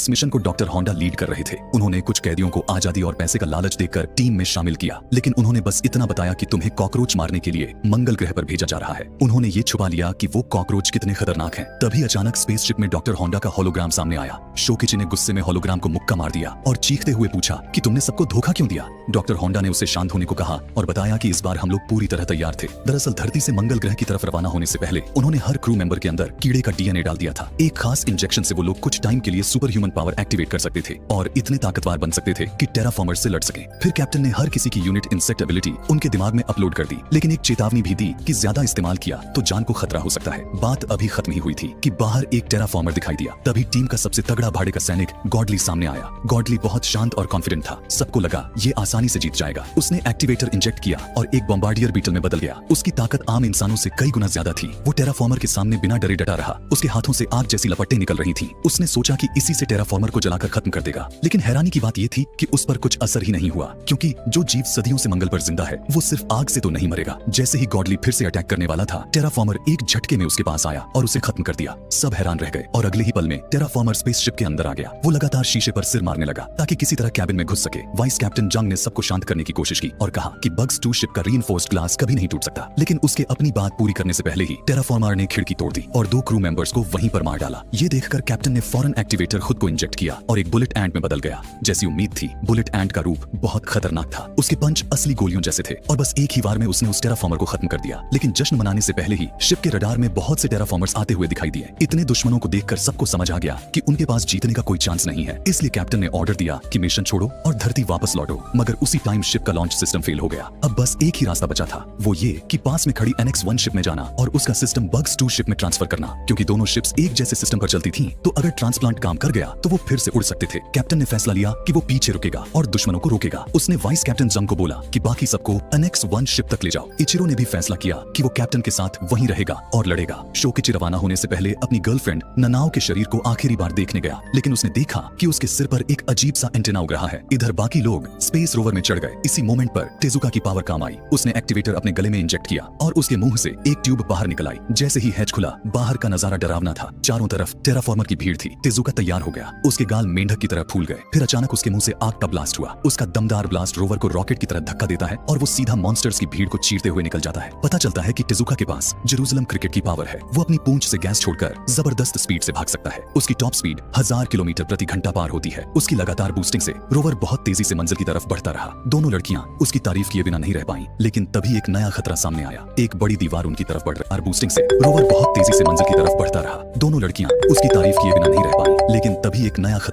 इस मिशन को doctor Honda lead कर रहे थे। उन्होंने कुछ कैदियों को आजादी और पैसे का लालच देकर टीम में शामिल किया, लेकिन उन्होंने बस इतना बताया कि तुम्हें कॉकरोच मारने के लिए मंगल ग्रह पर भेजा जा रहा है। उन्होंने ये छुपा लिया कि वो कॉकरोच कितने खतरनाक हैं। तभी अचानक स्पेसशिप में डॉक्टर होंडा का होलोग्राम सामने आया। शोकिची ने गुस्से में होलोग्राम को मुक्का मार दिया और चीखते हुए पूछा कि तुमने सबको धोखा क्यों दिया। डॉक्टर होंडा ने उसे शांत होने को कहा और बताया कि इस बार हम लोग पूरी तरह तैयार थे। दरअसल धरती से मंगल ग्रह की तरफ रवाना होने से पहले उन्होंने हर क्रू मेंबर के अंदर कीड़े का डीएनए डाल दिया था। एक खास इंजेक्शन से वो लोग कुछ टाइम के लिए सुपर ह्यूमन पावर एक्टिवेट कर सकते थे और इतने ताकतवर बन सकते थे कि टेराफॉर्मर्स से लड़ सकें। फिर कैप्टन ने हर किसी की यूनिट इंसेक्ट एबिलिटी उनके दिमाग में अपलोड कर दी, लेकिन एक चेतावनी भी दी कि ज्यादा इस्तेमाल किया तो जान को खतरा हो सकता है। बात अभी खत्म ही हुई थी कि बाहर एक टेराफॉर्मर दिखाई दिया। तभी टीम का सबसे तगड़ा भाड़े का सैनिक गॉडली सामने आया। गॉडली बहुत शांत और कॉन्फिडेंट था। सबको लगा ये आसानी से जीत जाएगा। उसने एक्टिवेटर इंजेक्ट किया और एक बॉम्बार्डियर बीटल में बदल गया। उसकी ताकत आम इंसानों से कई गुना ज्यादा थी। वो टेराफॉर्मर के सामने बिना डरे डटा रहा। उसके हाथों से आग जैसी लपटें निकल रही थी। उसने सोचा कि इसी से टेराफॉर्मर को जलाकर खत्म कर देगा, लेकिन हैरानी की बात यह थी कि उस पर कुछ असर ही नहीं हुआ, क्योंकि जो जीव सदियों से मंगल पर जिंदा है वो सिर्फ आग से तो नहीं मरेगा। जैसे ही गॉडली फिर से अटैक करने वाला था, टेराफॉर्मर एक झटके में उसके पास आया और उसे खत्म कर दिया। सब हैरान रह गए और अगले ही पल में टेराफॉर्मर स्पेसशिप के अंदर आ गया। वो लगातार शीशे पर सिर मारने लगा ताकि किसी तरह कैबिन में घुस सके। वाइस कैप्टन जंग ने सबको शांत करने की कोशिश की और कहा कि बग्स 2 शिप का रीइंफोर्स्ड ग्लास कभी नहीं टूट सकता, लेकिन उसके अपनी बात पूरी करने से पहले ही टेराफॉर्मर ने खिड़की तोड़ दी और 2 क्रू मेंबर्स को वहीं पर मार डाला। ये देखकर कैप्टन ने फौरन एक्टिवेटर खुद को इंजेक्ट किया और एक बुलेट एंट में बदल गया। जैसी उम्मीद थी, बुलेट एंट का रूप बहुत खतरनाक था। उसके पंच असली गोलियों जैसे थे और बस एक ही वार में उसने उस टेराफॉर्मर को खत्म कर दिया। लेकिन जश्न मनाने से पहले ही शिप के रडार में बहुत से टेराफॉर्मर्स आते हुए दिखाई दिए। इतने दुश्मनों को देखकर सबको समझ आ गया कि उनके पास जीतने का कोई चांस नहीं है। इसलिए कैप्टन ने ऑर्डर दिया कि मिशन छोड़ो और धरती वापस लौटो। मगर उसी टाइम शिप का लॉन्च सिस्टम फेल हो गया। अब बस एक ही रास्ता बचा था, वो ये कि पास में खड़ी NX-1 शिप में जाना और उसका सिस्टम बग्स 2 शिप में ट्रांसफर करना। क्योंकि दोनों शिप्स एक जैसे सिस्टम पर चलती थी, तो अगर ट्रांसप्लांट काम कर गया तो वो फिर से उड़ सकते थे। कैप्टन ने फैसला लिया कि वो पीछे रुकेगा और दुश्मनों को रोकेगा। उसने वाइस कैप्टन जंग को बोला कि बाकी सबको NX-1 शिप तक ले जाओ। इचिरो ने भी फैसला किया कि वो कैप्टन के साथ वहीं रहेगा और लड़ेगा। शोकिची रवाना होने से पहले अपनी गर्लफ्रेंड ननाओ के शरीर को आखिरी बार देखने गया, लेकिन उसने देखा कि उसके सिर पर एक अजीब सा एंटेना उग रहा है। इधर बाकी लोग स्पेस रोवर में चढ़ गए। इसी मोमेंट पर टेजुका की पावर काम आई। उसने एक्टिवेटर अपने गले में इंजेक्ट किया और उसके मुंह से एक ट्यूब बाहर निकल आई। जैसे ही हैच खुला, बाहर का नजारा डरावना था। चारों तरफ टेराफॉर्मर की भीड़ थी। टेजुका तैयार हो गया। उसके गाल मेंढक की तरह फूल गए। फिर अचानक उसके मुंह से आग का ब्लास्ट हुआ। उसका दमदार ब्लास्ट रोवर को रॉकेट की तरह धक्का देता है और वो सीधा मॉन्स्टर्स की भीड़ को चीरते हुए निकल जाता है। पता चलता है कि टेजुका के पास जेरूसलम क्रिकेट की पावर है। वो अपनी पूंछ से गैस छोड़कर जबरदस्त स्पीड से भाग सकता है। उसकी टॉप स्पीड 1000 किलोमीटर प्रति घंटा पार होती है। उसकी लगातार बूस्टिंग से रोवर बहुत तेजी से मंजिल की तरफ बढ़ता रहा। दोनों लड़कियां उसकी तारीफ किए बिना नहीं रह पाईं, लेकिन तभी एक नया खतरा सामने आया। एक बड़ी दीवार उनकी तरफ बढ़ रही। बूस्टिंग से रोवर बहुत तेजी से मंजिल की तरफ बढ़ता रहा। दोनों लड़कियां उसकी तारीफ किए बिना नहीं रह पाईं, लेकिन तभी एक नया